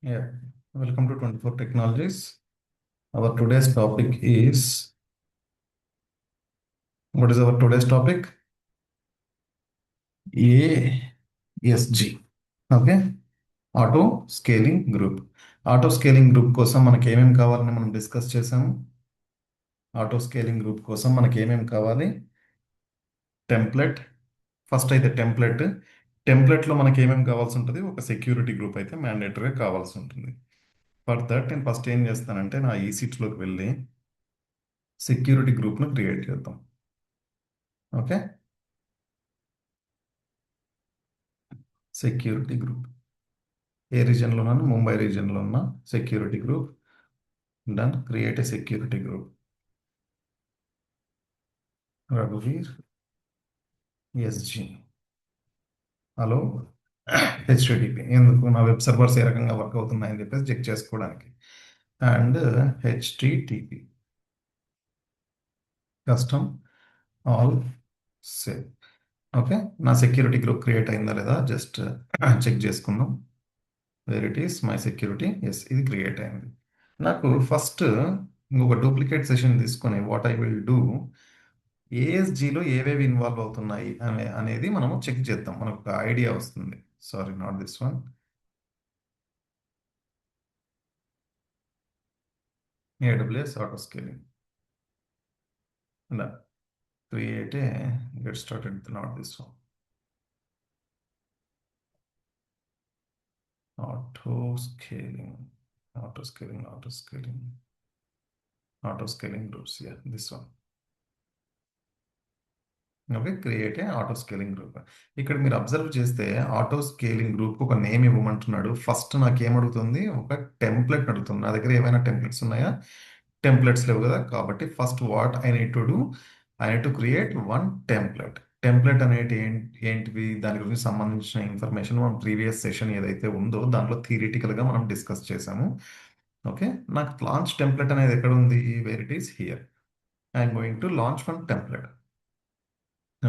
Yeah, welcome to 24 Technologies. Our today's topic is what is our today's topic? ASG. Okay, auto scaling group. Auto scaling group కోసం మనకి ఏమేమి కావాలని మనం discuss చేసాము. Auto scaling group కోసం మనకి ఏమేమి కావాలి? టెంప్లెట్. ఫస్ట్ అయితే టెంప్లెట్లో మనకి ఏమేమి కావాల్సి ఉంటుంది? ఒక సెక్యూరిటీ గ్రూప్ అయితే మ్యాండేటరీగా కావాల్సి ఉంటుంది. ఫర్ దట్ నేను ఫస్ట్ ఏం చేస్తానంటే నా ఈసీట్స్లోకి వెళ్ళి సెక్యూరిటీ గ్రూప్ను క్రియేట్ చేద్దాం. ఓకే, సెక్యూరిటీ గ్రూప్ ఏ రీజన్లో ఉన్నాను? ముంబై రీజన్లో ఉన్న security group. Done. Create a security group. రఘువీర్ ఎస్జి. హలో. హెచ్టిటిపి ఎందుకు నా వెబ్ సర్వర్స్ ఏ రకంగా వర్క్ అవుతున్నాయని చెప్పేసి చెక్ చేసుకోవడానికి. And HTTP custom all save. Okay, నా సెక్యూరిటీ గ్రూప్ క్రియేట్ అయిందా లేదా జస్ట్ చెక్ చేసుకుందాం. Where it is my security. Yes, ఇది క్రియేట్ అయింది. నాకు ఫస్ట్ ఇంకొక డూప్లికేట్ సెషన్ తీసుకొని వాట్ ఐ విల్ డూ, ఏఎస్జిలో ఏవేవి ఇన్వాల్వ్ అవుతున్నాయి అనేది మనము చెక్ చేద్దాం. మనకు ఒక ఐడియా వస్తుంది. Sorry, not this one. AWS auto scaling. ఇలా create a get started, not this one. Auto scaling, auto scaling, auto scaling, auto scaling groups. Yeah, this one. Okay, create a auto scaling group. ఇక్కడ మీరు observe చేస్తే auto scaling group ఒక name ఇవ్వమంటున్నాడు. First నాకు ఏమడుగుతుంది? ఒక template అడుగుతుంది. నా దగ్గర ఏమైనా టెంప్లెట్స్ ఉన్నాయా? టెంప్లెట్స్ లేవు కదా. కాబట్టి first what I need to do, I need to create one template. Template అనేది ఏంటివి, దాని గురించి సంబంధించిన ఇన్ఫర్మేషన్ మనం ప్రీవియస్ సెషన్ ఏదైతే ఉందో దాంట్లో థియరిటికల్గా మనం డిస్కస్ చేసాము. ఓకే, నాకు లాంచ్ టెంప్లెట్ అనేది ఎక్కడ ఉంది? Where it is here. I'm going to launch one template.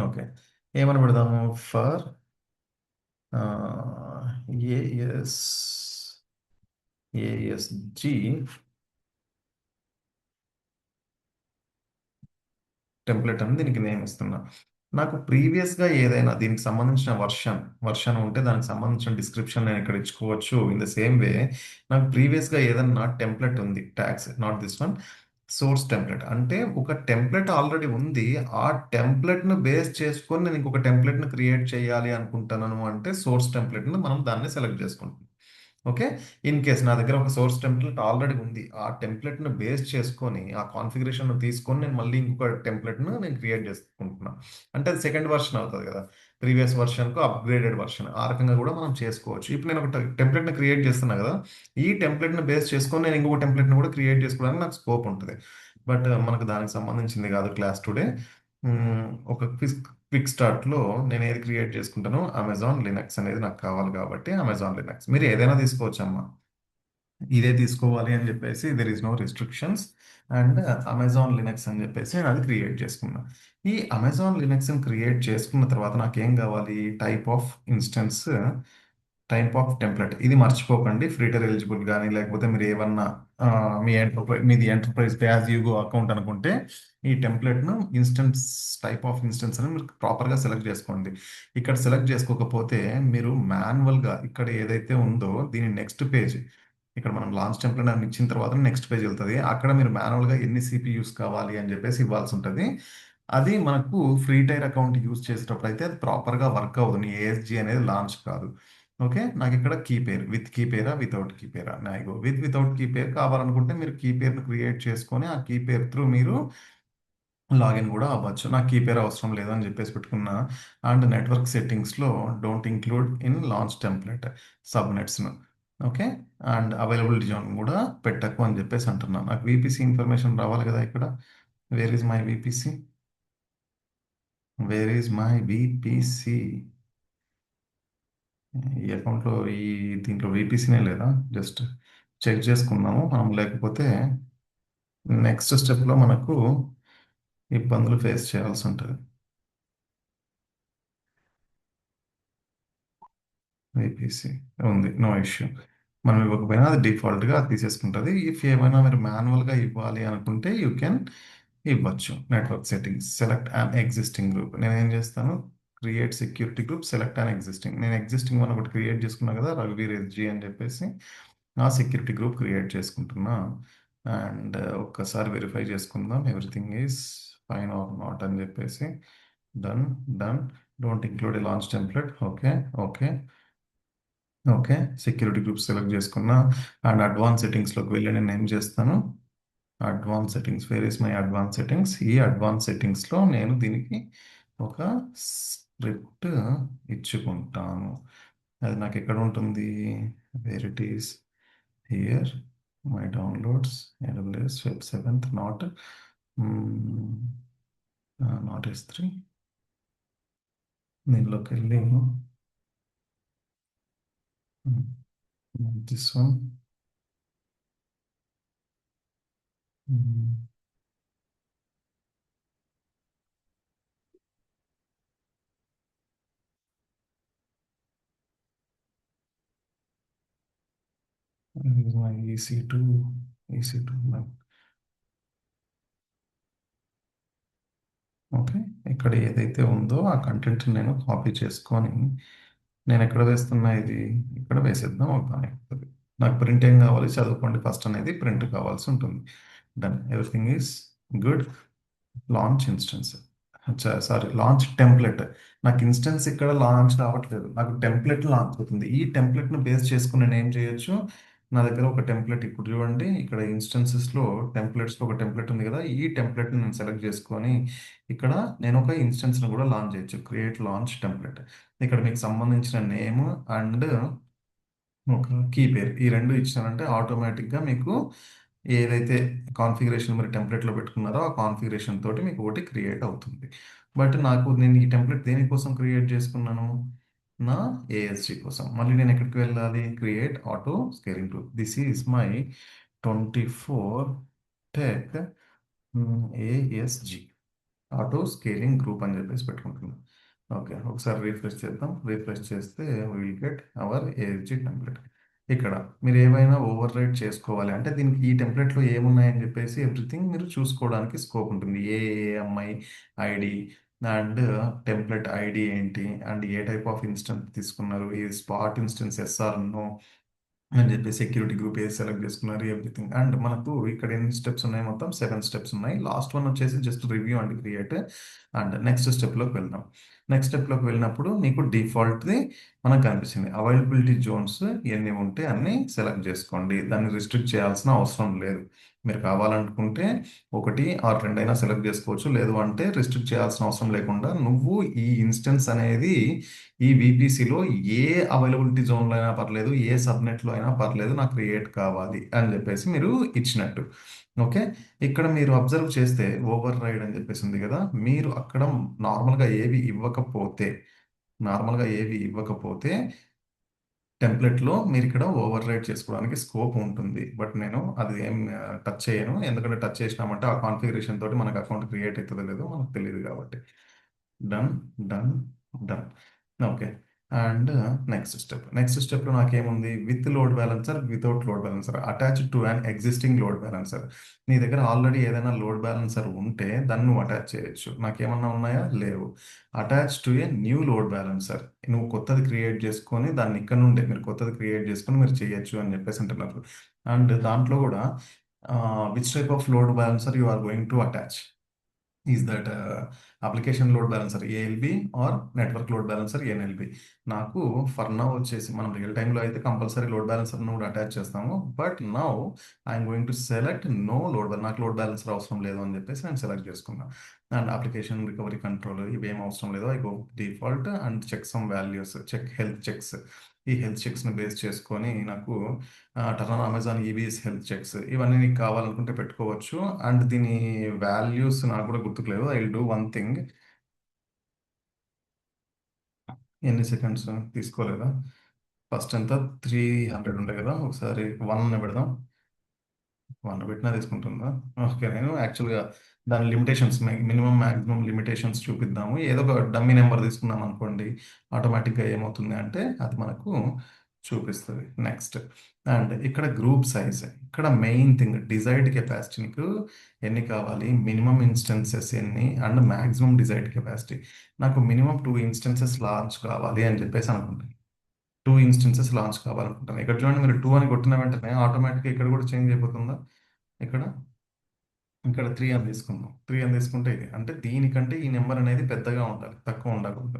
Okay, ఏమని పెడదాము? ఫర్ ఏఎస్ ఏఎస్జి టెంప్లెట్ అని దీనికి నేమ్ ఇస్తున్నా. నాకు ప్రీవియస్గా ఏదైనా దీనికి సంబంధించిన వర్షన్ ఉంటే దానికి సంబంధించిన డిస్క్రిప్షన్ నేను ఇక్కడ ఇచ్చుకోవచ్చు. ఇన్ ద సేమ్ వే నాకు ప్రీవియస్గా ఏదన్నా టెంప్లెట్ ఉంది, tags, not this one. Source template అంటే ఒక టెంప్లెట్ ఆల్రెడీ ఉంది. ఆ టెంప్లెట్ను బేస్ చేసుకొని నేను ఇంకొక టెంప్లెట్ను క్రియేట్ చేయాలి అనుకుంటున్నాను అంటే సోర్స్ టెంప్లెట్ను మనం దాన్ని సెలెక్ట్ చేసుకుంటాం. ఓకే, ఇన్ కేస్ నా దగ్గర ఒక సోర్స్ టెంప్లెట్ ఆల్రెడీ ఉంది, ఆ టెంప్లెట్ను బేస్ చేసుకొని ఆ కాన్ఫిగరేషన్ తీసుకొని నేను మళ్ళీ ఇంకొక టెంప్లెట్ను నేను క్రియేట్ చేసుకుంటున్నాను. అంటే అది సెకండ్ వర్షన్ అవుతుంది కదా, ప్రీవియస్ వర్షన్కు అప్గ్రేడెడ్ వర్షన్. ఆ రకంగా కూడా మనం చేసుకోవచ్చు. ఇప్పుడు నేను ఒక టెంప్లెట్ని క్రియేట్ చేస్తున్నా కదా, ఈ టెంప్లెట్ని బేస్ చేసుకొని నేను ఇంకొక టెంప్లెట్ని కూడా క్రియేట్ చేసుకోవడానికి నాకు స్కోప్ ఉంటుంది. బట్ మనకు దానికి సంబంధించింది కాదు క్లాస్ టుడే. ఒక క్విక్ స్టార్ట్లో నేను ఏది క్రియేట్ చేసుకుంటానో అమెజాన్ లినక్స్ అనేది నాకు కావాలి కాబట్టి అమెజాన్ లినక్స్. మీరు ఏదైనా తీసుకోవచ్చమ్మా, ఇదే తీసుకోవాలి అని చెప్పేసి there is no restrictions. And Amazon Linux అని చెప్పేసి నేను అది క్రియేట్ చేసుకున్నా. ఈ అమెజాన్ లినక్స్ని క్రియేట్ చేసుకున్న తర్వాత నాకేం కావాలి? Type of template. ఇది మర్చిపోకండి. ఫ్రీటర్ ఎలిజిబుల్ కానీ లేకపోతే మీరు ఏమన్నా మీది ఎంటర్ప్రైజ్ యాజ్ యూగో అకౌంట్ అనుకుంటే ఈ టెంప్లెట్ను టైప్ ఆఫ్ ఇన్స్టెన్స్ అని మీరు ప్రాపర్గా సెలెక్ట్ చేసుకోండి. ఇక్కడ సెలెక్ట్ చేసుకోకపోతే మీరు మాన్యువల్గా ఇక్కడ ఏదైతే ఉందో దీని నెక్స్ట్ పేజ్, ఇక్కడ మనం లాంచ్ టెంప్లెట్ అని ఇచ్చిన తర్వాత నెక్స్ట్ పేజ్ వెళ్తుంది. అక్కడ మీరు మాన్యువల్గా ఎన్ని సిపియూస్ కావాలి అని చెప్పేసి ఇవ్వాల్సి ఉంటుంది. అది మనకు ఫ్రీ టైర్ అకౌంట్ యూజ్ చేసేటప్పుడు అయితే అది ప్రాపర్గా వర్క్ అవ్వదు. ఏఎస్జి అనేది లాంచ్ కాదు. ఓకే, నాకు ఇక్కడ కీ పేర్, విత్ కీ పేరా వితౌట్ కీ పేరా? నాయగో వితౌట్ కీ పేర్ కావాలనుకుంటే మీరు కీ పేర్ను క్రియేట్ చేసుకొని ఆ కీ పేర్ త్రూ మీరు లాగిన్ కూడా అవ్వచ్చు. నాకు కీ పేర్ అవసరం లేదు అని చెప్పేసి పెట్టుకున్నా. అండ్ నెట్వర్క్ సెట్టింగ్స్లో don't include in launch template సబ్నెట్స్ను. ఓకే, అండ్ అవైలబిలిటీ జోన్ కూడా పెట్టకు అని చెప్పేసి అంటున్నాను. నాకు విపిసి ఇన్ఫర్మేషన్ రావాలి కదా ఇక్కడ. Where is my VPC? Where is my VPC? ఈ అకౌంట్లో దీంట్లో విపిసినే లేదా? జస్ట్ చెక్ చేసుకుందాము మనం, లేకపోతే నెక్స్ట్ స్టెప్లో మనకు ఇబ్బందులు ఫేస్ చేయాల్సి ఉంటుంది. విపిసి ఉంది, నో ఇష్యూ. మనం ఇవ్వకపోయినా అది డిఫాల్ట్గా అది తీసేసుకుంటుంది. ఇఫ్ ఏమైనా మీరు మాన్యువల్గా ఇవ్వాలి అనుకుంటే యూ కెన్ ఇవ్వచ్చు. Network settings select an existing group. నేను ఏం చేస్తాను, create security group, select an existing. నేను ఎగ్జిస్టింగ్ వన్ ఒకటి క్రియేట్ చేసుకున్నా కదా, రఘువీర్ ఎస్జీ అని చెప్పేసి ఆ సెక్యూరిటీ గ్రూప్ క్రియేట్ చేసుకుంటున్నా. అండ్ ఒక్కసారి వెరిఫై చేసుకుందాం everything is fine or not అని చెప్పేసి. Done. Done. Don't include a launch template. Okay. Okay. Okay. Security group select చేసుకున్నా. అండ్ అడ్వాన్స్ సెట్టింగ్స్లోకి వెళ్ళి నేను ఏం చేస్తాను, advance settings, where is my advance settings. ఈ అడ్వాన్స్ సెట్టింగ్స్లో నేను దీనికి ఒక స్క్రిప్ట్ ఇచ్చుకుంటాను. అది నాకు ఎక్కడ ఉంటుంది, where it is here, my downloads, AWS web 7th, not S3. దీనిలోకి వెళ్ళి this one. My EC2, EC2. Okay. ఇక్కడ ఏదైతే ఉందో ఆ కంటెంట్ నేను కాపీ చేసుకొని నేను ఎక్కడ వేస్తున్నా, ఇది ఇక్కడ వేసేద్దాం. ఒక పని అయిపోతుంది. నాకు ప్రింట్ ఏం కావాలి, చదువుకోండి ఫస్ట్ అనేది ప్రింట్ కావాల్సి ఉంటుంది. Done. Everything is good. Launch instance, sorry launch template. నాకు ఇన్స్టెన్స్ ఇక్కడ లాంచ్ రావట్లేదు, నాకు టెంప్లెట్ లాంచ్ అవుతుంది. ఈ టెంప్లెట్ను బేస్ చేసుకుని నేను ఏం చేయొచ్చు, నా దగ్గర ఒక టెంప్లెట్ ఇప్పుడు చూడండి, ఇక్కడ ఇన్స్టెన్సెస్లో టెంప్లెట్స్లో ఒక టెంప్లెట్ ఉంది కదా, ఈ టెంప్లెట్ని నేను సెలెక్ట్ చేసుకొని ఇక్కడ నేను ఒక ఇన్స్టెన్స్ని కూడా లాంచ్ చేయొచ్చు. Create launch template. ఇక్కడ మీకు సంబంధించిన నేమ్ అండ్ ఒక కీ పేరు, ఈ రెండు ఇచ్చానంటే ఆటోమేటిక్గా మీకు ఏదైతే కాన్ఫిగరేషన్ మీరు టెంప్లెట్లో పెట్టుకున్నారో ఆ కాన్ఫిగరేషన్ తోటి మీకు ఒకటి క్రియేట్ అవుతుంది. బట్ నాకు నేను ఈ టెంప్లెట్ దేనికోసం క్రియేట్ చేసుకున్నాను, నా ఏఎస్జి కోసం. మళ్ళీ నేను ఎక్కడికి వెళ్ళాలి, create auto scaling tool. This is my 24 tech ఏఎస్జి auto scaling group అని చెప్పేసి పెట్టుకుంటున్నాం. ఓకే. ఒకసారి రీఫ్రెష్ చేద్దాం. రీఫ్రెష్ చేస్తే విల్ గెట్ అవర్ ఏఎస్జి టెంప్లెట్. ఇక్కడ మీరు ఏమైనా ఓవర్ రైట్ చేసుకోవాలి అంటే దీనికి ఈ టెంప్లెట్లో ఏమున్నాయని చెప్పేసి ఎవ్రీథింగ్ మీరు చూసుకోవడానికి స్కోప్ ఉంటుంది. AMI ID and template ID ఏంటి, and a type of instance తీసుకున్నారు, ఈ స్పాట్ ఇన్స్టెన్స్ ఎస్ఆర్ నో అని చెప్పి సెక్యూరిటీ గ్రూప్ ఏది సెలెక్ట్ చేసుకున్నారు, ఎవ్రీథింగ్. అండ్ మనకు ఇక్కడ ఎన్ని స్టెప్స్ ఉన్నాయి, మొత్తం 7 స్టెప్స్ ఉన్నాయి. లాస్ట్ వన్ వచ్చేసి just review and create. And next స్టెప్లోకి వెళ్దాం. నెక్స్ట్ స్టెప్లోకి వెళ్ళినప్పుడు నీకు డిఫాల్ట్ది మనకు కనిపిస్తుంది. అవైలబిలిటీ జోన్స్ ఎన్ని ఉంటే అన్ని సెలెక్ట్ చేసుకోండి, దాన్ని రిస్ట్రిక్ట్ చేయాల్సిన అవసరం లేదు. మీరు కావాలనుకుంటే ఒకటి ఆర్ రెండైనా సెలెక్ట్ చేసుకోవచ్చు, లేదు అంటే రిస్ట్రిక్ట్ చేయాల్సిన అవసరం లేకుండా నువ్వు ఈ ఇన్స్టెన్స్ అనేది ఈ VPCలో ఏ అవైలబిలిటీ జోన్లో అయినా పర్లేదు, ఏ సబ్నెట్లో అయినా పర్లేదు, నాకు క్రియేట్ కావాలి అని చెప్పేసి మీరు ఇచ్చినట్టు. ఓకే. ఇక్కడ మీరు అబ్జర్వ్ చేస్తే ఓవర్ రైడ్ అని చెప్పేసి ఉంది కదా, మీరు అక్కడ నార్మల్గా ఏవి ఇవ్వకపోతే నార్మల్గా ఏవి ఇవ్వకపోతే టెంప్లెట్లో మీరు ఇక్కడ ఓవర్ రైడ్ చేసుకోవడానికి స్కోప్ ఉంటుంది. బట్ నేను అది ఏం టచ్ చేయను, ఎందుకంటే టచ్ చేసినామంటే ఆ కాన్ఫిగరేషన్ తోటి మనకు అకౌంట్ క్రియేట్ అవుతుందో లేదో మనకు తెలియదు కాబట్టి. Done. Done. Done. Okay. And next స్టెప్లో నాకేముంది, with load balancer, without load balancer, attach to an existing load balancer. నీ దగ్గర ఆల్రెడీ ఏదైనా లోడ్ బ్యాలెన్సర్ ఉంటే దాన్ని నువ్వు అటాచ్ చేయొచ్చు. నాకేమన్నా ఉన్నాయా, లేవు. Attach to a new load balancer, నువ్వు కొత్తది క్రియేట్ చేసుకొని దాన్ని ఇక్కడ నుండే మీరు కొత్తది క్రియేట్ చేసుకొని మీరు చేయొచ్చు అని చెప్పేసి అంటున్నారు. అండ్ దాంట్లో కూడా which type of load balancer you are going to attach, is that application load balancer ALB or network load balancer NLB. నాకు ఫర్ నౌ వచ్చేసి మనం రియల్ టైంలో అయితే కంపల్సరీ లోడ్ బ్యాలెన్సర్ కూడా అటాచ్ చేస్తాము. But now I'm going to select no load, నాకు load balancer అవసరం లేదు అని చెప్పేసి నేను సెలెక్ట్ చేసుకున్నాను. అండ్ అప్లికేషన్ రికవరీ కంట్రోల్ ఇవేం అవసరం లేదు, I go default and check some values, check health checks. ఈ హెల్త్ చెక్స్ని బేస్ చేసుకొని నాకు turn on Amazon EBS health checks, ఇవన్నీ నీకు కావాలనుకుంటే పెట్టుకోవచ్చు. అండ్ దీని వాల్యూస్ నాకు కూడా గుర్తుకులేవు. I will do one thing. ఎన్ని సెకండ్స్ తీసుకోలేదా, ఫస్ట్ ఎంత 300 ఉండే కదా, ఒకసారి 1 పెడదాం. 1 పెట్టినా తీసుకుంటుందా. ఓకే. నేను యాక్చువల్గా దాని లిమిటేషన్స్, మినిమం మ్యాక్సిమం లిమిటేషన్స్ చూపిద్దాము. ఏదో ఒక డమ్మీ నెంబర్ తీసుకున్నాం అనుకోండి, ఆటోమేటిక్గా ఏమవుతుంది అంటే అది మనకు చూపిస్తుంది. నెక్స్ట్, అండ్ ఇక్కడ గ్రూప్ సైజ్, ఇక్కడ మెయిన్ థింగ్ డిజైర్డ్ కెపాసిటీ నీకు ఎన్ని కావాలి, మినిమం ఇన్స్టెన్సెస్ ఎన్ని అండ్ మాక్సిమం డిజైర్డ్ కెపాసిటీ. నాకు మినిమం 2 ఇన్స్టెన్సెస్ లాంచ్ కావాలి అని చెప్పేసి అనుకుంటాను. 2 ఇన్స్టెన్సెస్ లాంచ్ కావాలనుకుంటాను. ఇక్కడ చూడండి, మీరు 2 అని కొట్టిన వెంటనే ఆటోమేటిక్గా ఇక్కడ కూడా చేంజ్ అయిపోతుందా? ఇక్కడ ఇక్కడ 3 అని తీసుకుందాం. 3 అని తీసుకుంటే ఇది అంటే దీనికంటే ఈ నెంబర్ అనేది పెద్దగా ఉండాలి, తక్కువ ఉండకూడదు.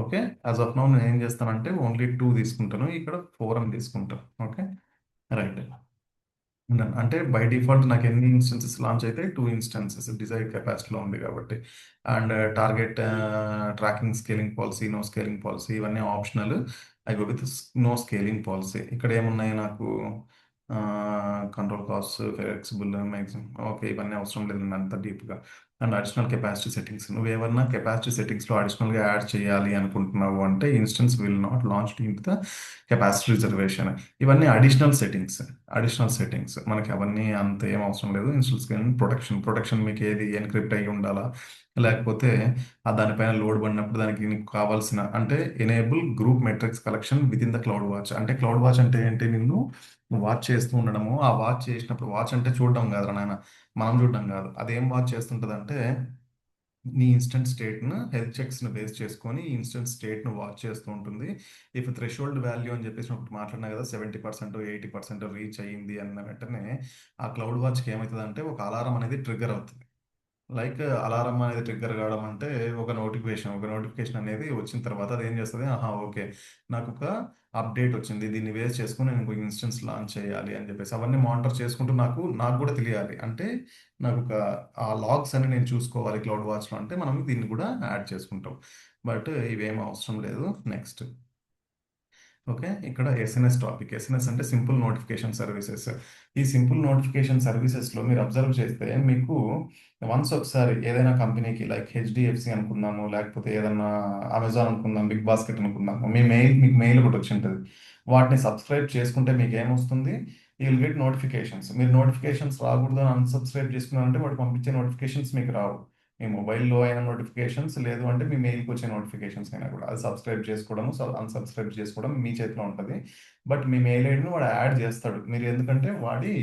ఓకే. యాజ్ ఆఫ్ నౌ నేను ఏం చేస్తానంటే ఓన్లీ 2 తీసుకుంటాను, ఇక్కడ 4 అని తీసుకుంటాను. ఓకే. రైట్. అంటే బై డిఫాల్ట్ నాకు ఎన్ని ఇన్స్టెన్సెస్ లాంచ్ అయితే 2 ఇన్స్టెన్సెస్ డిజైర్ కెపాసిటీలో ఉంది కాబట్టి. And target tracking scaling policy, no scaling policy ఇవన్నీ optional. I go with no scaling policy. ఇక్కడ ఏమున్నాయి నాకు, control cost, flexible, maximum. Okay, ఇవన్నీ అవసరం లేదండి అంత డీప్గా. అండ్ అడిషనల్ కెపాసిటీ సెట్టింగ్స్, నువ్వు ఏమన్నా కెపాసిటీ సెట్టింగ్స్లో అడిషనల్గా యాడ్ చేయాలి అనుకుంటున్నావు అంటే instance will not launch in the capacity reservation. ఇవన్నీ అడిషనల్ సెట్టింగ్స్. అడిషనల్ సెట్టింగ్స్ మనకి అవన్నీ అంత ఏం అవసరం లేదు. ఇన్స్టెన్స్ ప్రొటెక్షన్ మీకు ఏది ఎన్క్రిప్ట్ అయ్యి ఉండాలా, లేకపోతే ఆ దానిపైన లోడ్ పడినప్పుడు దానికి నీకు కావాల్సిన అంటే enable group metrics collection within the cloud watch. అంటే క్లౌడ్ వాచ్ అంటే ఏంటి, నిన్ను వాచ్ చేస్తూ ఉండడము. ఆ వాచ్ చేసినప్పుడు, వాచ్ అంటే చూడడం కాదురా నాయన, మనం చూడడం కాదు. అదేం వాచ్ చేస్తుంటుంది అంటే నీ ఇన్స్టెంట్ స్టేట్ను, హెల్త్ చెక్స్ను బేస్ చేసుకొని ఈ ఇన్స్టెంట్ స్టేట్ను వాచ్ చేస్తూ ఉంటుంది. ఇఫ్ థ్రెషోల్డ్ వాల్యూ అని చెప్పేసి ఒకటి మాట్లాడినా కదా, 70% 80% రీచ్ అయ్యింది అన్న వెంటనే ఆ క్లౌడ్ వాచ్కి ఏమవుతుంది, ఒక అలారం అనేది ట్రిగ్గర్ అవుతుంది. లైక్ అలారం అనేది ట్రిగ్గర్ కావడం అంటే ఒక నోటిఫికేషన్ అనేది వచ్చిన తర్వాత అది ఏం చేస్తుంది, ఆహా ఓకే, నాకు ఒక అప్డేట్ వచ్చింది, దీన్ని బేస్ చేసుకుని నేను ఇంకో ఇన్స్టెన్స్ లాంచ్ చేయాలి అని చెప్పేసి అవన్నీ మానిటర్ చేసుకుంటూ నాకు కూడా తెలియాలి. అంటే నాకు ఒక ఆ లాగ్స్ అని నేను చూసుకోవాలి క్లౌడ్ వాచ్లో, అంటే మనం దీన్ని కూడా యాడ్ చేసుకుంటాం. బట్ ఇవేం అవసరం లేదు. నెక్స్ట్. ఓకే. ఇక్కడ ఎస్ఎన్ఎస్ టాపిక్. ఎస్ఎన్ఎస్ అంటే సింపుల్ నోటిఫికేషన్ సర్వీసెస్. ఈ సింపుల్ నోటిఫికేషన్ సర్వీసెస్లో మీరు అబ్జర్వ్ చేస్తే మీకు వన్స్ ఒకసారి ఏదైనా కంపెనీకి లైక్ హెచ్డిఎఫ్సి అనుకుందాము, లేకపోతే ఏదైనా అమెజాన్ అనుకుందాం, బిగ్ బాస్కెట్ అనుకుందాము, మీకు మెయిల్ ఒకటి వచ్చి ఉంటుంది. వాటిని సబ్స్క్రైబ్ చేసుకుంటే మీకు ఏమొస్తుంది, యూ విల్ గెట్ నోటిఫికేషన్స్. మీరు నోటిఫికేషన్స్ రాకూడదు అని అన్సబ్స్క్రైబ్ చేసుకున్నారంటే వాడు పంపించే నోటిఫికేషన్స్ మీకు రావు. మీ మొబైల్లో అయిన నోటిఫికేషన్స్, లేదు అంటే మీ మెయిల్కి వచ్చే నోటిఫికేషన్స్ అయినా కూడా అది సబ్స్క్రైబ్ చేసుకోవడం, అన్సబ్స్క్రైబ్ చేసుకోవడం మీ చేతిలో ఉంటుంది. బట్ మీ మెయిల్ ఐడిని వాడు యాడ్ చేస్తాడు. మీరు ఎందుకంటే వాడి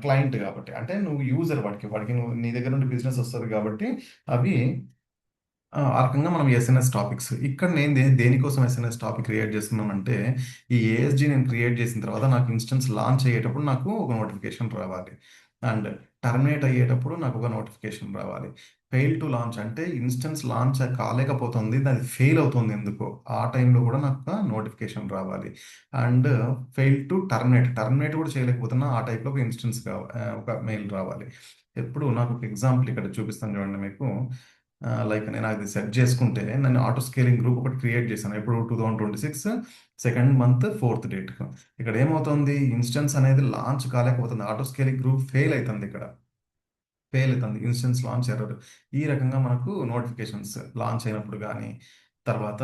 క్లయింట్ కాబట్టి, అంటే నువ్వు యూజర్, వాడికి నువ్వు నీ దగ్గర నుండి బిజినెస్ వస్తుంది కాబట్టి అవి ఆ రకంగా మనం ఎస్ఎన్ఎస్ టాపిక్స్. ఇక్కడ నేను దేనికోసం ఎస్ఎన్ఎస్ టాపిక్ క్రియేట్ చేస్తున్నానంటే ఈ ఏఎస్జి నేను క్రియేట్ చేసిన తర్వాత నాకు ఇన్స్టెన్స్ లాంచ్ అయ్యేటప్పుడు నాకు ఒక నోటిఫికేషన్ రావాలి. అండ్ టర్మినేట్ అయ్యేటప్పుడు నాకు ఒక నోటిఫికేషన్ రావాలి. ఫెయిల్ టు లాంచ్ అంటే ఇన్స్టెన్స్ లాంచ్ కాలేకపోతుంది, అది ఫెయిల్ అవుతుంది ఎందుకో, ఆ టైంలో కూడా నాకు ఒక నోటిఫికేషన్ రావాలి. అండ్ ఫెయిల్ టు టర్మినేట్ కూడా చేయలేకపోతున్నా, ఆ టైప్లో ఒక ఇన్స్టెన్స్ ఒక మెయిల్ రావాలి. ఎప్పుడు నాకు ఒక ఎగ్జాంపుల్ ఇక్కడ చూపిస్తాను చూడండి మీకు. లైక్ నేను అది సెట్ చేసుకుంటే నేను ఆటో స్కేలింగ్ గ్రూప్ ఒకటి క్రియేట్ చేశాను. ఇప్పుడు 2026 సెకండ్ మంత్ 4th డేట్. ఇక్కడ ఏమవుతుంది, ఇన్స్టెన్స్ అనేది లాంచ్ కాలేకపోతుంది, ఆటో స్కేలింగ్ గ్రూప్ ఫెయిల్ అవుతుంది. ఇక్కడ ఫెయిల్ అవుతుంది, ఇన్స్టెన్స్ లాంచ్ ఎర్రర్. ఈ రకంగా మనకు నోటిఫికేషన్స్ లాంచ్ అయినప్పుడు కానీ, తర్వాత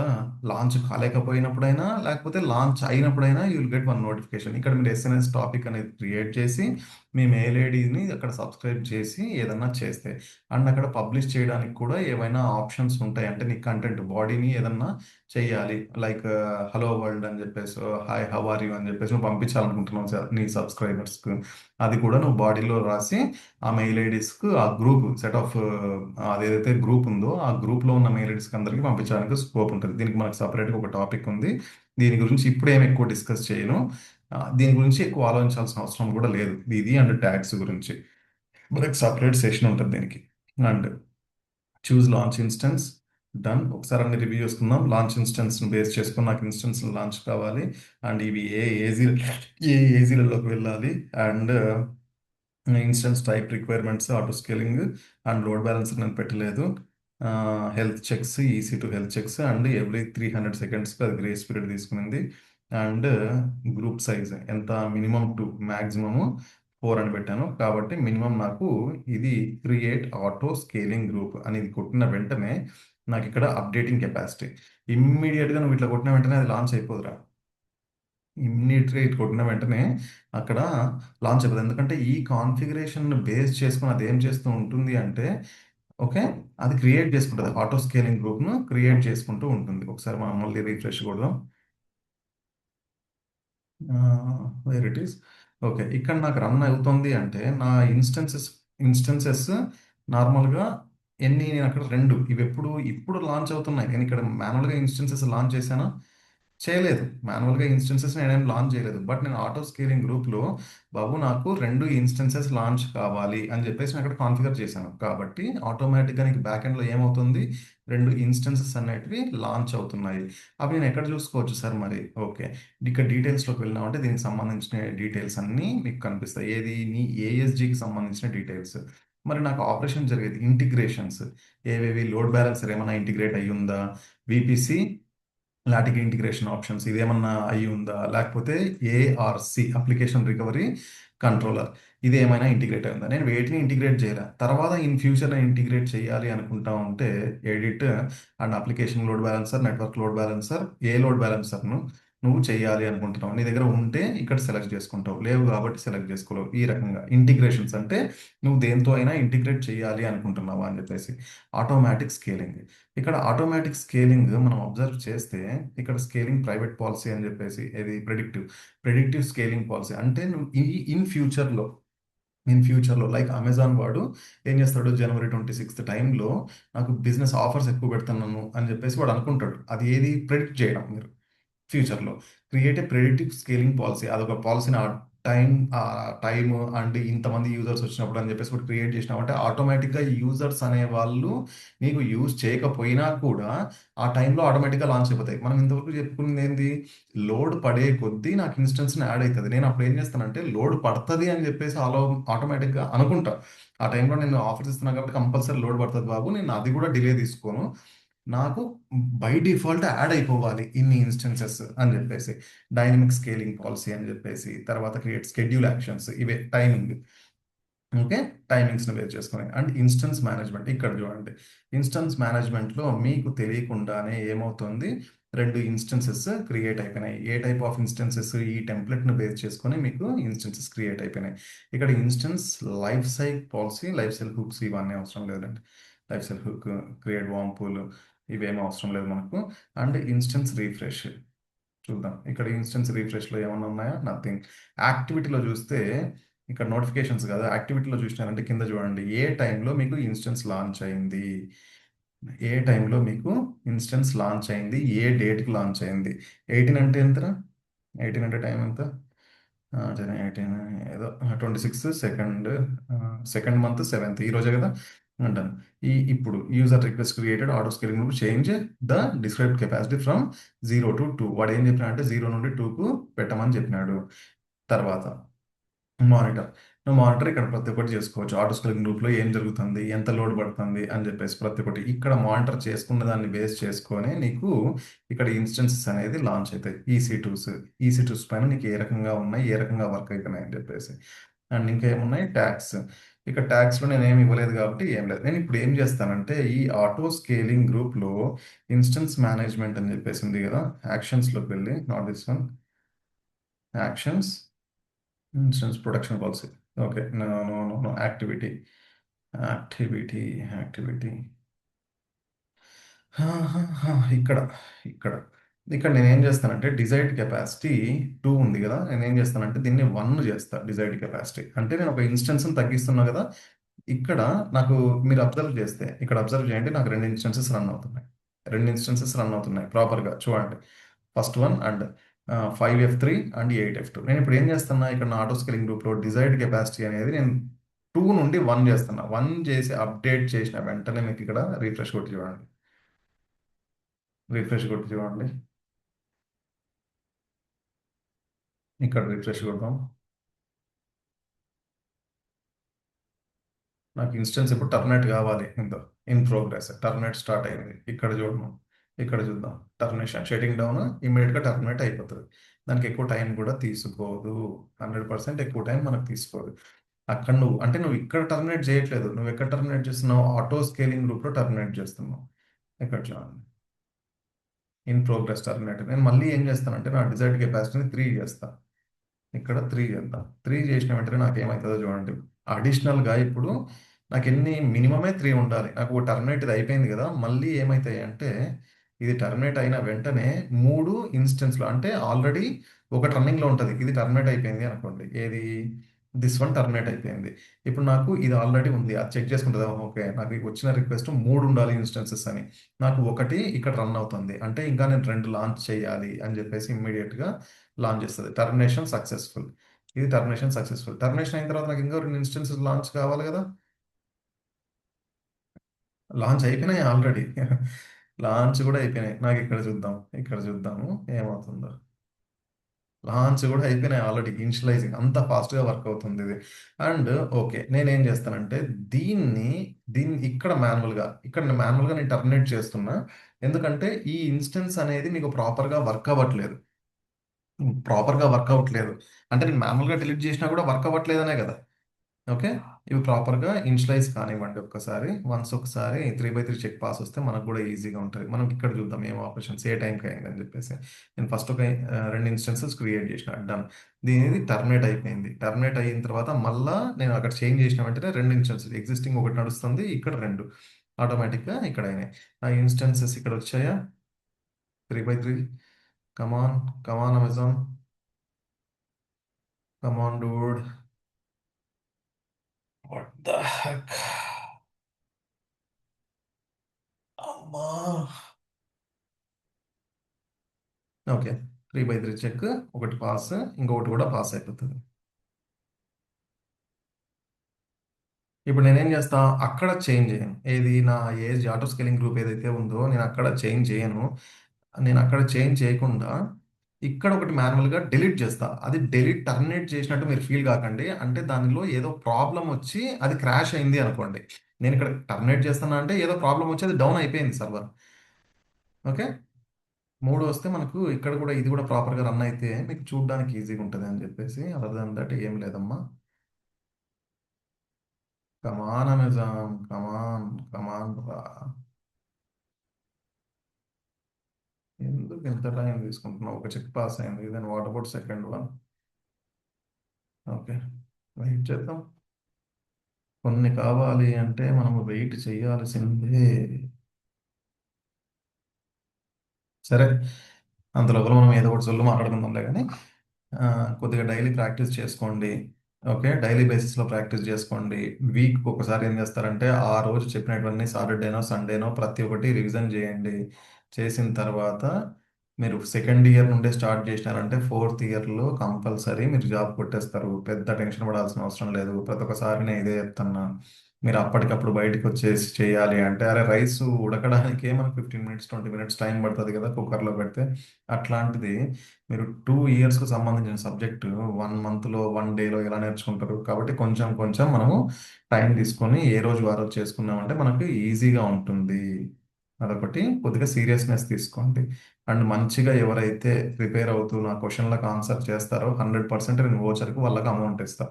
లాంచ్ కాలేకపోయినప్పుడైనా, లేకపోతే లాంచ్ అయినప్పుడైనా you will get one notification. ఇక్కడ మీరు ఎస్ఎన్ఎస్ టాపిక్ అనేది క్రియేట్ చేసి మీ మెయిల్ ఐడిని అక్కడ సబ్స్క్రైబ్ చేసి ఏదన్నా చేస్తే, అండ్ అక్కడ పబ్లిష్ చేయడానికి కూడా ఏవైనా ఆప్షన్స్ ఉంటాయి. అంటే నీ కంటెంట్ బాడీని ఏదన్నా చేయాలి, లైక్ హలో వరల్డ్ అని చెప్పేసి, హాయ్ హౌ ఆర్ యూ అని చెప్పేసి నువ్వు పంపించాలనుకుంటున్నావు నీ సబ్స్క్రైబర్స్కి, అది కూడా నువ్వు బాడీలో రాసి ఆ మెయిల్ ఐడీస్కు, ఆ గ్రూప్ సెట్ ఆఫ్ అదేదైతే గ్రూప్ ఉందో ఆ గ్రూప్లో ఉన్న మెయిల్ ఐడీస్కి అందరికీ పంపించడానికి స్కోప్ ఉంటుంది. దీనికి మనకు సపరేట్గా ఒక టాపిక్ ఉంది. దీని గురించి ఇప్పుడు ఏమి ఎక్కువ డిస్కస్ చేయను. దీని గురించి ఎక్కువ ఆలోచించాల్సిన అవసరం కూడా లేదు. ఇది అండ్ ట్యాగ్స్ గురించి మనకి సపరేట్ సెషన్ ఉంటుంది దీనికి. And choose launch instance, done. ఒకసారి అన్ని రివ్యూ చేసుకుందాం. లాంచ్ ఇన్స్టెన్స్ని బేస్ చేసుకుని నాకు ఇన్స్టెన్స్ లాంచ్ కావాలి. అండ్ ఇవి ఏ ఏజీలలోకి వెళ్ళాలి. And instance type requirements, auto scaling and load balancer నేను పెట్టలేదు. Health checks, EC two health checks, and every 300 సెకండ్స్కి అది గ్రేస్ పీరియడ్ తీసుకునింది. అండ్ గ్రూప్ సైజ్ ఎంత, మినిమం 2, మ్యాక్సిమము 4 అని పెట్టాను. కాబట్టి మినిమం నాకు ఇది క్రియేట్ ఆటో స్కేలింగ్ గ్రూప్ అనేది కొట్టిన వెంటనే నాకు ఇక్కడ అప్డేటింగ్ కెపాసిటీ ఇమ్మీడియట్గా నువ్వు ఇట్లా కొట్టిన వెంటనే అది లాంచ్ అయిపోదురా. ఇమ్మీడియట్గా ఇటు కొట్టిన వెంటనే అక్కడ లాంచ్ అయిపోతుంది. ఎందుకంటే ఈ కాన్ఫిగరేషన్ బేస్ చేసుకుని అది ఏం చేస్తూ ఉంటుంది అంటే, ఓకే, అది క్రియేట్ చేసుకుంటుంది, ఆటో స్కేలింగ్ గ్రూప్ను క్రియేట్ చేసుకుంటూ ఉంటుంది. ఒకసారి మనం మళ్ళీ రీఫ్రెష్ కొడదాం. Where it is. ఓకే. ఇక్కడ నాకు రన్ అవుతుంది అంటే నా ఇన్స్టెన్సెస్ నార్మల్గా ఎన్ని, నేను అక్కడ రెండు, ఇవి ఇప్పుడు లాంచ్ అవుతున్నాయి. నేను ఇక్కడ మాన్యువల్గా ఇన్స్టెన్సెస్ లాంచ్ చేశానా? చేయలేదు. మాన్యువల్గా ఇన్స్టెన్సెస్ నేనేం లాంచ్ చేయలేదు. బట్ నేను ఆటో స్కేలింగ్ గ్రూప్లో బాబు నాకు రెండు ఇన్స్టెన్సెస్ లాంచ్ కావాలి అని చెప్పేసి నేను అక్కడ కాన్ఫిగర్ చేశాను. కాబట్టి ఆటోమేటిక్గా నీకు బ్యాక్ ఎండ్లో ఏమవుతుంది, రెండు ఇన్స్టెన్సెస్ అనేటివి లాంచ్ అవుతున్నాయి. అవి నేను ఎక్కడ చూసుకోవచ్చు సార్ మరి? ఓకే. ఇక్కడ డీటెయిల్స్లోకి వెళ్ళినామంటే దీనికి సంబంధించిన డీటెయిల్స్ అన్నీ మీకు కనిపిస్తాయి. ఏది? నీ ఏఎస్జికి సంబంధించిన డీటెయిల్స్. మరి నాకు ఆపరేషన్ జరిగేది ఇంటిగ్రేషన్స్ ఏవేవి, లోడ్ బ్యాలెన్సర్ ఏమైనా ఇంటిగ్రేట్ అయ్యి ఉందా, విపిసి లాటిక్ ఇంటిగ్రేషన్ ఆప్షన్స్ ఇదేమన్నా అయి ఉందా, లేకపోతే ఏఆర్సి అప్లికేషన్ రికవరీ కంట్రోలర్ ఇది ఏమైనా ఇంటిగ్రేట్ అయి ఉందా? నేను వేటిని ఇంటిగ్రేట్ చేయలే. తర్వాత ఇన్ ఫ్యూచర్ నేను ఇంటిగ్రేట్ చేయాలి అనుకుంటా ఉంటే edit and application load balancer, network load balancer, ఏ లోడ్ బ్యాలెన్సర్ను నువ్వు చేయాలి అనుకుంటున్నావు. నీ దగ్గర ఉంటే ఇక్కడ సెలెక్ట్ చేసుకుంటావు, లేవు కాబట్టి సెలెక్ట్ చేసుకోలేవు. ఈ రకంగా ఇంటిగ్రేషన్స్ అంటే నువ్వు దేంతో అయినా ఇంటిగ్రేట్ చేయాలి అనుకుంటున్నావా అని చెప్పేసి. Automatic scaling. ఇక్కడ ఆటోమేటిక్ స్కేలింగ్ మనం అబ్జర్వ్ చేస్తే ఇక్కడ స్కేలింగ్ ప్రైవేట్ పాలసీ అని చెప్పేసి, ఇది ప్రెడిక్టివ్ స్కేలింగ్ పాలసీ అంటే నువ్వు ఇన్ ఫ్యూచర్లో లైక్ అమెజాన్ వాడు ఏం చేస్తాడు, జనవరి 26 టైంలో నాకు బిజినెస్ ఆఫర్స్ ఎక్కువ పెడుతున్నాను అని చెప్పేసి వాడు అనుకుంటాడు. అది ఏది ప్రెడిక్ట్ చేయడం మీరు ఫ్యూచర్లో. Create a predictive scaling policy, అదొక పాలసీని టైం టైమ్ అండ్ ఇంతమంది యూజర్స్ వచ్చినప్పుడు అని చెప్పేసి ఒకటి క్రియేట్ చేసినామంటే ఆటోమేటిక్గా యూజర్స్ అనే వాళ్ళు నీకు యూజ్ చేయకపోయినా కూడా ఆ టైంలో ఆటోమేటిక్గా లాంచ్ అయిపోతాయి. మనం ఇంతవరకు చెప్పుకున్నది ఏంది, లోడ్ పడే కొద్దీ నాకు ఇన్స్టెన్స్ని యాడ్ అవుతుంది. నేను అప్పుడు ఏం చేస్తానంటే లోడ్ పడుతుంది అని చెప్పేసి ఆటోమేటిక్గా అనుకుంటా. ఆ టైంలో నేను ఆఫర్స్ ఇస్తున్నాను కాబట్టి కంపల్సరీ లోడ్ పడుతుంది బాబు, నేను అది కూడా డిలే తీసుకోను, నాకు బై డిఫాల్ట్ యాడ్ అయిపోవాలి ఇన్ని ఇన్స్టెన్సెస్ అని చెప్పేసి. డైనమిక్ స్కేలింగ్ పాలసీ అని చెప్పేసి, తర్వాత క్రియేట్ స్కెడ్యూల్ యాక్షన్స్, ఇవే టైమింగ్. ఓకే. టైమింగ్స్ని బేస్ చేసుకొని అండ్ ఇన్స్టెన్స్ మేనేజ్మెంట్. ఇక్కడ చూడండి, ఇన్స్టెన్స్ మేనేజ్మెంట్లో మీకు తెలియకుండానే ఏమవుతుంది, రెండు ఇన్స్టెన్సెస్ క్రియేట్ అయిపోయినాయి. ఏ టైప్ ఆఫ్ ఇన్స్టెన్సెస్, ఈ టెంప్లెట్ను బేస్ చేసుకొని మీకు ఇన్స్టెన్సెస్ క్రియేట్ అయిపోయినాయి. ఇక్కడ instance life psych policy, life cell hooks ఇవన్నీ అవసరం లేదండి. లైఫ్ సెల్ హుక్, క్రియేట్ వామ్ పూల్ ఇవేమీ అవసరం లేదు మనకు. అండ్ ఇన్స్టెన్స్ రీఫ్రెష్ చూద్దాం. ఇక్కడ ఇన్స్టెన్స్ రీఫ్రెష్లో ఏమన్నా ఉన్నాయా? నథింగ్. యాక్టివిటీలో చూస్తే ఇక్కడ నోటిఫికేషన్స్ కాదు, యాక్టివిటీలో చూసినారంటే కింద చూడండి, ఏ టైంలో మీకు ఇన్స్టెన్స్ లాంచ్ అయింది, ఏ టైంలో మీకు ఇన్స్టెన్స్ లాంచ్ అయింది, ఏ డేట్కి లాంచ్ అయింది. 18 అంటే ఎంతరా? 18 అంటే టైం ఎంత? 18 ఏదో 26 సెకండ్ మంత్ 7th ఈ రోజే కదా అంటాను. ఇప్పుడు user request created auto scaling change the described capacity from 0 to 2. వాడు ఏం చెప్పినాడంటే 0 నుండి 2కు పెట్టమని చెప్పినాడు. తర్వాత మానిటర్. నువ్వు మానిటర్ ఇక్కడ ప్రతి ఒక్కటి చేసుకోవచ్చు. ఆటో స్కేలింగ్ గ్రూప్లో ఏం జరుగుతుంది, ఎంత లోడ్ పడుతుంది అని చెప్పేసి ప్రతి ఒక్కటి ఇక్కడ మానిటర్ చేసుకున్న దాన్ని బేస్ చేసుకొని నీకు ఇక్కడ ఇన్స్టెన్సెస్ అనేది లాంచ్ అవుతాయి. ఈసీ టూస్ పైన నీకు ఏ రకంగా ఉన్నాయి, ఏ రకంగా వర్క్ అవుతున్నాయి అని చెప్పేసి. అండ్ ఇంకా ఏమున్నాయి, ట్యాక్స్. ఇక్కడ ట్యాక్స్లో నేను ఏమి ఇవ్వలేదు కాబట్టి ఏం లేదు. నేను ఇప్పుడు ఏం చేస్తానంటే ఈ ఆటో స్కేలింగ్ గ్రూప్లో ఇన్స్టెన్స్ మేనేజ్మెంట్ అని చెప్పేసి ఉంది కదా, యాక్షన్స్లోకి వెళ్ళి, not this one, actions, instance protection policy. Okay. No no no no activity, activity activity ఇక్కడ ఇక్కడ ఇక్కడ నేను ఏం చేస్తానంటే డిజైర్డ్ కెపాసిటీ 2 ఉంది కదా, నేను ఏం చేస్తానంటే దీన్ని 1 చేస్తా. డిజైర్డ్ కెపాసిటీ అంటే నేను ఒక ఇన్స్టెన్స్ని తగ్గిస్తున్నా కదా. ఇక్కడ నాకు మీరు అబ్జర్వ్ చేస్తే, ఇక్కడ అబ్జర్వ్ చేయండి, నాకు రెండు ఇన్స్టెన్సెస్ రన్ అవుతున్నాయి ప్రాపర్గా చూడండి. First one and 5F3 and 8F2. నేను ఇప్పుడు ఏం చేస్తున్నా, ఇక్కడ నా ఆటో స్కేలింగ్ గ్రూప్లో డిజైర్డ్ కెపాసిటీ అనేది నేను 2 నుండి 1 చేస్తున్నా. 1 చేసి అప్డేట్ చేసిన వెంటనే మీకు ఇక్కడ రిఫ్రెష్ కొట్టి చూడండి. ఇక్కడ రిఫ్రెష్ కొడదాం. నాకు ఇన్స్టెన్స్ ఇప్పుడు టర్మినేట్ కావాలి, ఇంత ఇన్ ప్రోగ్రెస్ టర్మినేట్ స్టార్ట్ అయింది. ఇక్కడ చూడము, ఇక్కడ చూద్దాం. టర్మినేషన్ షటింగ్ డౌన్ ఇమ్మీడియట్గా టర్మినేట్ అయిపోతుంది. దానికి ఎక్కువ టైం కూడా తీసుకోదు. 100% ఎక్కువ టైం మనకు తీసుకోదు. అక్కడ నువ్వు ఇక్కడ టర్మినేట్ చేయట్లేదు, నువ్వు ఎక్కడ టర్మినేట్ చేస్తున్నావు, ఆటో స్కేలింగ్ గ్రూప్లో టర్మినేట్ చేస్తున్నావు. ఇక్కడ చూడండి, ఇన్ ప్రోగ్రెస్ టర్మినేట్. నేను మళ్ళీ ఏం చేస్తానంటే నా డిజైర్డ్ కెపాసిటీని 3 చేస్తాను. ఇక్కడ 3 చేద్దాం. 3 చేసిన వెంటనే నాకు ఏమవుతుందో చూడండి. అడిషనల్గా ఇప్పుడు నాకు మినిమమే 3 ఉండాలి. నాకు టర్మినేట్ ఇది అయిపోయింది కదా, మళ్ళీ ఏమవుతాయి అంటే ఇది టర్మినేట్ అయిన వెంటనే 3 ఇన్స్టెన్స్‌లో అంటే ఆల్రెడీ ఒకటి రన్నింగ్‌లో ఉంటది. ఇది టర్మినేట్ అయిపోయింది అనుకోండి. ఏది? దిస్ వన్ టర్మినేట్ అయిపోయింది. ఇప్పుడు నాకు ఇది ఆల్రెడీ ఉంది. అది చెక్ చేసుకుంటది. ఓకే. నాకు వచ్చిన రిక్వెస్ట్ 3 ఉండాలి ఇన్స్టెన్సెస్ అని. నాకు ఒకటి ఇక్కడ రన్ అవుతుంది. అంటే ఇంకా నేను 2 లాంచ్ చేయాలి అని చెప్పేసి ఇమ్మీడియేట్‌గా లాంచ్ చేస్తది. Termination successful. ఇది టర్మినేషన్ సక్సెస్‌ఫుల్. టర్మినేషన్ అయిన తర్వాత నాకు ఇంకా 2 ఇన్స్టెన్సెస్ లాంచ్ కావాలి కదా! లాంచ్ అయిపోయినాయి ఆల్రెడీ. లాంచ్ కూడా అయిపోయినాయి. నాకు ఇక్కడ చూద్దాం. ఇక్కడ చూద్దాము ఏమవుతుందో. లాంచ్ కూడా అయిపోయినాయి ఆల్రెడీ. ఇనిషియలైజింగ్ అంత ఫాస్ట్‌గా వర్క్ అవుతుంది ఇది. And okay. నేనేం చేస్తానంటే దీన్ని, దీన్ని ఇక్కడ మాన్యువల్‌గా నేను టర్మినేట్ చేస్తున్నా. ఎందుకంటే ఈ ఇన్స్టెన్స్ అనేది మీకు ప్రాపర్‌గా వర్క్ అవ్వట్లేదు. ప్రాపర్‌గా వర్క్ అవ్వట్లేదు. అంటే నేను మాన్యువల్‌గా డిలీట్ చేసినా కూడా వర్క్ అవ్వట్లేదనే కదా! ఓకే. ఇవి ప్రాపర్‌గా ఇనిషియలైజ్ కానివ్వండి ఒక్కసారి. వన్స్ ఒకసారి 3/3 చెక్ పాస్ వస్తే మనకు కూడా ఈజీగా ఉంటది. మనం ఇక్కడ చూద్దాం ఏం ఆపరేషన్స్ ఏ టైంకి అయిందని చెప్పేసి. నేను ఫస్ట్ ఒక 2 ఇన్స్టెన్సెస్ క్రియేట్ చేసిన. డన్. దీనిది టర్మినేట్ అయిపోయింది. టర్మినేట్ అయిన తర్వాత మళ్ళా నేను అక్కడ చేంజ్ చేసిన వెంటనే 2 ఇన్స్టెన్సెస్ ఎగ్జిస్టింగ్ ఒకటి నడుస్తుంది. ఇక్కడ 2 ఆటోమేటిక్‌గా ఇక్కడ అయినాయి. ఆ ఇన్స్టెన్సెస్ ఇక్కడ వచ్చాయా? 3/3 come on, come on Amazon, come on Dude. What the heck! అమ్మా! ఓకే. 3/3 చెక్. ఒకటి పాస్. ఇంకొకటి కూడా పాస్ అయిపోతుంది. ఇప్పుడు నేనేం చేస్తా? అక్కడ చేంజ్ చేయను. ఏది? నా ఏజ్ ఆటో స్కేలింగ్ గ్రూప్ ఏదైతే ఉందో నేను అక్కడ చేంజ్ చేయను. నేను అక్కడ చేంజ్ చేయకుండా ఇక్కడ ఒకటి మాన్యువల్‌గా డిలీట్ చేస్తా. అది టర్మినేట్ చేసినట్టు మీరు ఫీల్ కాకండి. అంటే దానిలో ఏదో ప్రాబ్లమ్ వచ్చి అది క్రాష్ అయింది అనుకోండి. నేను ఇక్కడ టర్మినేట్ చేస్తున్నా అంటే ఏదో ప్రాబ్లమ్ వచ్చి అది డౌన్ అయిపోయింది సర్వర్. ఓకే. 3 వస్తే మనకు ఇక్కడ కూడా ఇది కూడా ప్రాపర్‌గా రన్ అయితే మీకు చూడడానికి ఈజీగా ఉంటది అని చెప్పేసి అదర్ దాన్ దట్ ఏం లేదమ్మా. కమాన్ అమెజాన్, కమాన్, కమాన్ రా. ఎందుకు ఇంత టైం తీసుకుంటున్నావు? ఒక చెక్ పాస్ అయింది. Then what about second one? Okay. Wait చేద్దాం. కొన్ని కావాలి అంటే మనము వెయిట్ చేయాల్సిందే. సరే. అంతలోపల మనం ఏదో ఒకటి సొల్లు మాట్లాడుకుందాంలే కానీ కొద్దిగా డైలీ ప్రాక్టీస్ చేసుకోండి. ఓకే. డైలీ బేసిస్లో ప్రాక్టీస్ చేసుకోండి. వీక్ ఒకసారి ఏం చేస్తారంటే ఆ రోజు చెప్పినటువన్నీ సాటర్డేనో సండేనో ప్రతి ఒక్కటి రివిజన్ చేయండి. చేసిన తర్వాత మీరు సెకండ్ ఇయర్ నుండే స్టార్ట్ చేసినారంటే ఫోర్త్ ఇయర్లో కంపల్సరీ మీరు జాబ్ కొట్టేస్తారు. పెద్ద టెన్షన్ పడాల్సిన అవసరం లేదు. ప్రతి ఒక్కసారి నేను ఇదే చెప్తున్నా. మీరు అప్పటికప్పుడు బయటకు వచ్చేసి చేయాలి అంటే అరే రైస్ ఉడకడానికే మనకు 15 మినిట్స్ 20 మినిట్స్ టైం పడుతుంది కదా కుక్కర్లో పెడితే. అట్లాంటిది మీరు 2 ఇయర్స్‌కు సంబంధించిన సబ్జెక్టు 1 మంత్‌లో, 1 డేలో ఎలా నేర్చుకుంటారు? కాబట్టి కొంచెం కొంచెం మనము టైం తీసుకొని ఏ రోజు ఆ రోజు చేసుకున్నామంటే మనకు ఈజీగా ఉంటుంది. అదొకటి కొద్దిగా సీరియస్‌నెస్ తీసుకోండి. అండ్ మంచిగా ఎవరైతే ప్రిపేర్ అవుతూ నా క్వెషన్‌లకు ఆన్సర్ చేస్తారో 100% నేను వోచర్‌కి వాళ్ళకి అమౌంట్ ఇస్తా.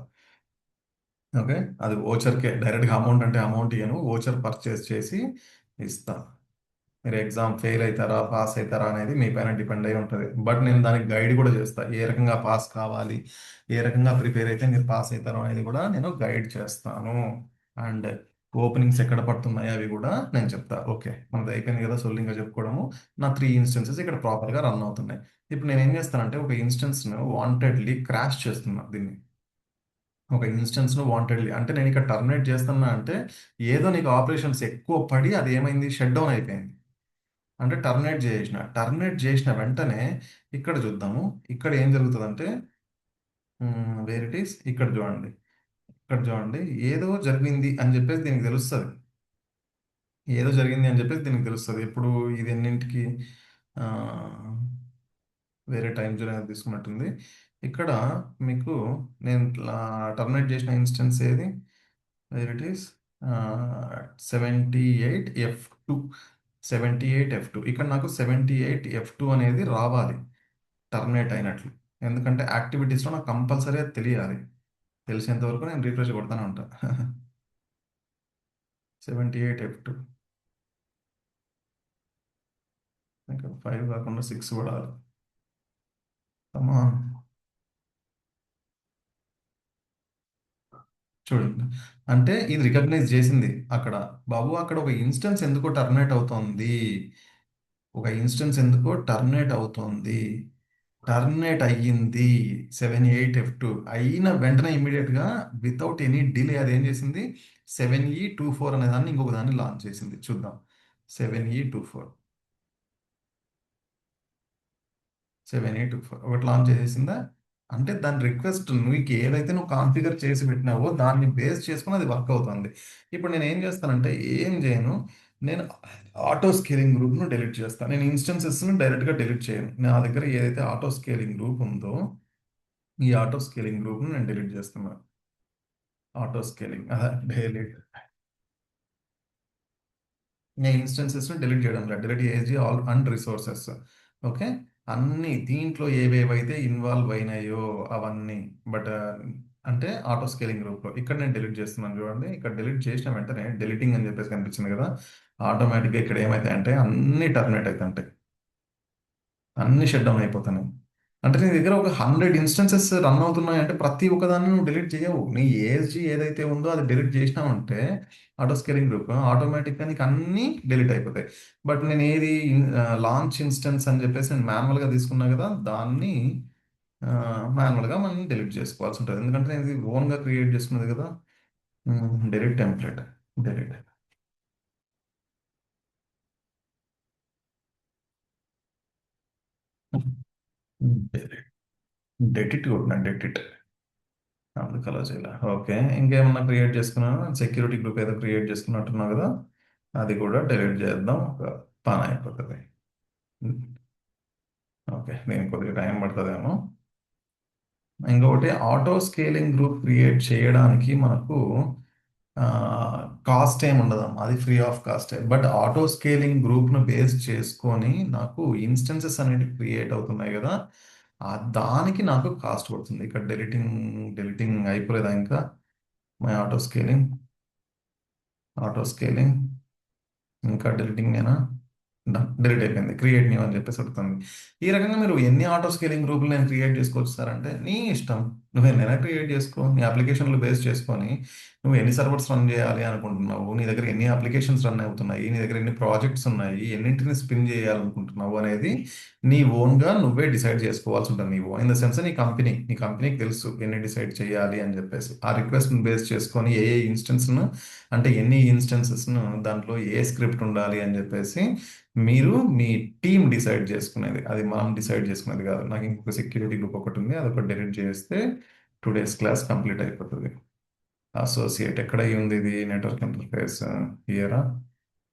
ఓకే. అది వోచర్‌కే డైరెక్ట్‌గా అమౌంట్ అంటే అమౌంట్ ఇయ్యను. వోచర్ పర్చేస్ చేసి ఇస్తా. మీరు ఎగ్జామ్ ఫెయిల్ అవుతారా? పాస్ అవుతారా? అనేది మీ పైన డిపెండ్ అయి ఉంటది. బట్ నేను దానికి గైడ్ కూడా చేస్తా. ఏ రకంగా పాస్ కావాలి? ఏ రకంగా ప్రిపేర్ అయితే మీరు పాస్ అయితారో అనేది కూడా నేను గైడ్ చేస్తాను. అండ్ ఓపెనింగ్స్ ఎక్కడ పడుతున్నాయి అవి కూడా నేను చెప్తా. ఓకే. మనది అయిపోయింది కదా సొల్లింగా చెప్పుకోవడము. నా 3 ఇన్స్టెన్సెస్ ఇక్కడ ప్రాపర్‌గా రన్ అవుతున్నాయి. ఇప్పుడు నేనేం చేస్తానంటే ఒక ఇన్స్టెన్స్‌ను వాంటెడ్‌లీ క్రాష్ చేస్తున్నా దీన్ని. ఒక ఇన్స్టెన్స్‌లో వాంటెడ్‌లీ అంటే నేను ఇక్కడ టర్మినేట్ చేస్తున్నా అంటే ఏదో నీకు ఆపరేషన్స్ ఎక్కువ పడి అది ఏమైంది షట్ డౌన్ అయిపోయింది. అంటే టర్మినేట్ చేసిన వెంటనే ఇక్కడ చూద్దాము. ఇక్కడ ఏం జరుగుతదంటే వేర్ ఇట్ ఈస్ ఇక్కడ చూడండి. ఇక్కడ చూడండి. ఏదో జరిగింది అని చెప్పేసి దీనికి తెలుస్తది. ఏదో జరిగింది అని చెప్పేసి దీనికి తెలుస్తది. ఇప్పుడు ఇది ఎన్నింటికి ఆహ్, వేరే టైమ్ జోన్ అనేది తీసుకున్నట్టుంది. ఇక్కడ మీకు నేను టర్మినేట్ చేసిన ఇన్స్టెన్స్ ఏది? Wear it is 78 F2. 78 F2 ఇక్కడ నాకు 78 F2 అనేది రావాలి. టర్మినేట్ అయినట్లు. ఎందుకంటే యాక్టివిటీస్‌లో నాకు కంపల్సరీ అది తెలియాలి. తెలిసేంత వరకు నేను రిఫ్రెష్ కొడతానే ఉంటా. 78 F2 ఇంకా 5 కాకుండా 6 పడాలి. Come on. చూడండి. అంటే ఇది రికగ్నైజ్ చేసింది అక్కడ. బాబు అక్కడ ఒక ఇన్‌స్టెన్స్ ఎందుకో టర్మినేట్ అవుతోంది. ఒక ఇన్స్టెన్స్ ఎందుకో టర్మినేట్ అవుతోంది, టర్మినేట్ అయ్యింది. 78F2 అయిన వెంటనే ఇమీడియట్గా వితౌట్ ఎనీ డిలే అది ఏం చేసింది, 7E24 అనే దాన్ని ఇంకొక దాన్ని లాంచ్ చేసింది. చూద్దాం. 7E24, 7E24 ఒకటి లాంచ్ చేసేసిందా? అంటే దాని రిక్వెస్ట్ నీకు ఏదైతే నువ్వు కాన్ఫిగర్ చేసి పెట్టినావో దాన్ని బేస్ చేసుకుని అది వర్క్ అవుతుంది. ఇప్పుడు నేను ఏం చేస్తానంటే, ఏం చేయను, నేను ఆటో స్కేలింగ్ గ్రూప్ను డెలీట్ చేస్తాను. నేను ఇన్స్టెన్సెస్ను డైరెక్ట్గా డెలీట్ చేయను. నా దగ్గర ఏదైతే ఆటో స్కేలింగ్ గ్రూప్ ఉందో ఈ ఆటో స్కేలింగ్ గ్రూప్ను నేను డిలీట్ చేస్తున్నాను. ఆటో స్కేలింగ్ డిలీట్, నేను ఇన్స్టెన్సెస్ను డిలీట్ చేయడం లేదు. Delete AG all and resources. Okay, అన్ని దీంట్లో ఏవేవైతే ఇన్వాల్వ్ అయినాయో అవన్నీ. బట్ అంటే ఆటో స్కేలింగ్ గ్రూప్లో ఇక్కడ నేను డిలీట్ చేస్తున్నాను చూడండి. ఇక్కడ డిలీట్ చేసిన వెంటనే డిలీటింగ్ అని చెప్పేసి కనిపించింది కదా, ఆటోమేటిక్గా ఇక్కడ ఏమైతాయి అంటే అన్ని టర్మినేట్ అవుతుంటాయి, అన్ని షట్ డౌన్ అయిపోతున్నాయి. అంటే నీ దగ్గర ఒక 100 ఇన్స్టెన్సెస్ రన్ అవుతున్నాయి అంటే ప్రతి ఒక్కదాన్ని నువ్వు డిలీట్ చేయవు. నీ ఏఎస్జి ఏదైతే ఉందో అది డిలీట్ చేసినావంటే ఆటో స్కేలింగ్ గ్రూప్ ఆటోమేటిక్గా నీకు అన్నీ డిలీట్ అయిపోతాయి. బట్ నేను ఏది లాంచ్ ఇన్స్టెన్స్ అని చెప్పేసి నేను మాన్యువల్గా తీసుకున్నా కదా, దాన్ని మాన్యువల్గా మనం డిలీట్ చేసుకోవాల్సి ఉంటుంది. ఎందుకంటే నేను ఇది ఓన్గా క్రియేట్ చేసుకున్నది కదా. డిలీట్ టెంప్లెట్, డిలీట్, డిలీట్, డెటిట్ కొట్టినా, డెటిట్, అందుకు అలా చేయాలి. ఓకే, ఇంకేమన్నా క్రియేట్ చేసుకున్నాను, సెక్యూరిటీ గ్రూప్ ఏదో క్రియేట్ చేసుకున్నట్టున్నావు కదా, అది కూడా డిలీట్ చేద్దాం, ఒక పని అయిపోతుంది. ఓకే, దీనికి కొద్దిగా టైం పడుతుందేమో. ఇంకొకటి, ఆటో స్కేలింగ్ గ్రూప్ క్రియేట్ చేయడానికి మనకు కాస్ట్ ఏమి ఉండదమ్మా, అది free of cost. But auto scaling గ్రూప్ను బేస్ చేసుకొని నాకు ఇన్స్టెన్సెస్ అనేవి క్రియేట్ అవుతున్నాయి కదా, దానికి నాకు కాస్ట్ పడుతుంది. ఇక్కడ డెలిటింగ్, డెలిటింగ్ అయిపోలేదా ఇంకా? My auto scaling, auto scaling, ఇంకా డెలిటింగ్ నేనా? డిలీట్ అయిపోయింది. క్రియేట్ న్యూ అని చెప్పేసి అడుగుతుంది. ఈ రకంగా మీరు ఎన్ని ఆటో స్కేలింగ్ గ్రూపులు నేను క్రియేట్ చేసుకోవచ్చు సార్ అంటే, నీ ఇష్టం, నువ్వు ఎన్నైనా క్రియేట్ చేసుకో. నీ అప్లికేషన్లు బేస్ చేసుకొని నువ్వు ఎన్ని సర్వర్స్ రన్ చేయాలి అనుకుంటున్నావు, నీ దగ్గర ఎన్ని అప్లికేషన్స్ రన్ అవుతున్నాయి, నీ దగ్గర ఎన్ని ప్రాజెక్ట్స్ ఉన్నాయి, ఎన్నింటిని స్పిన్ చేయాలనుకుంటున్నావు అనేది నీ ఓన్గా నువ్వే డిసైడ్ చేసుకోవాల్సి ఉంటుంది. నీవు ఇన్ ద సెన్స్ నీ కంపెనీకి తెలుసు ఎన్ని డిసైడ్ చేయాలి అని చెప్పేసి. ఆ రిక్వెస్ట్ని బేస్ చేసుకొని ఏ ఏ ఇన్స్టెన్స్ను, అంటే ఎన్ని ఇన్స్టెన్సెస్ను, దాంట్లో ఏ స్క్రిప్ట్ ఉండాలి అని చెప్పేసి మీరు మీ టీం డిసైడ్ చేసుకునేది, అది మనం డిసైడ్ చేసుకునేది కాదు. నాకు ఇంకొక సెక్యూరిటీ గ్రూప్ ఒకటి ఉంది, అది ఒకటి డెలీట్ చేస్తే టుడేస్ క్లాస్ కంప్లీట్ అయిపోతుంది. అసోసియేట్ ఎక్కడ ఉంది, ఇది నెట్వర్క్ ఇంటర్ఫేస్ ఇయరా?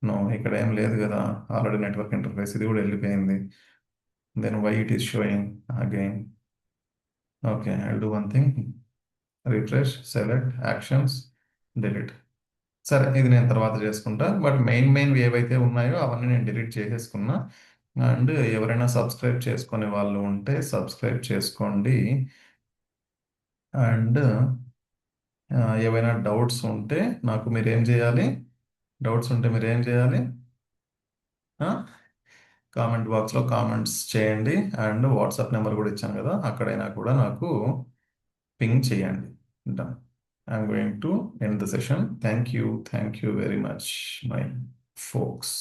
నో, ఇక్కడ ఏం లేదు కదా, ఆల్రెడీ నెట్వర్క్ ఇంటర్ఫేస్ ఇది కూడా వెళ్ళిపోయింది. Then why it is showing again? Okay, I do one thing, refresh, select, actions, delete. సరే, ఇది నేను తర్వాత చేసుకుంటా. బట్ మెయిన్ మెయిన్ ఏవైతే ఉన్నాయో అవన్నీ నేను డిలీట్ చేసేసుకున్నా. అండ్ ఎవరైనా సబ్స్క్రైబ్ చేసుకునే వాళ్ళు ఉంటే సబ్స్క్రైబ్ చేసుకోండి. అండ్ ఏవైనా డౌట్స్ ఉంటే నాకు మీరేం చేయాలి, డౌట్స్ ఉంటే మీరేం చేయాలి, కామెంట్ బాక్స్లో కామెంట్స్ చేయండి. అండ్ వాట్సాప్ నెంబర్ కూడా ఇచ్చాను కదా, అక్కడైనా కూడా నాకు పింగ్ చేయండి. Done. I'm going to end the session. Thank you very much my folks.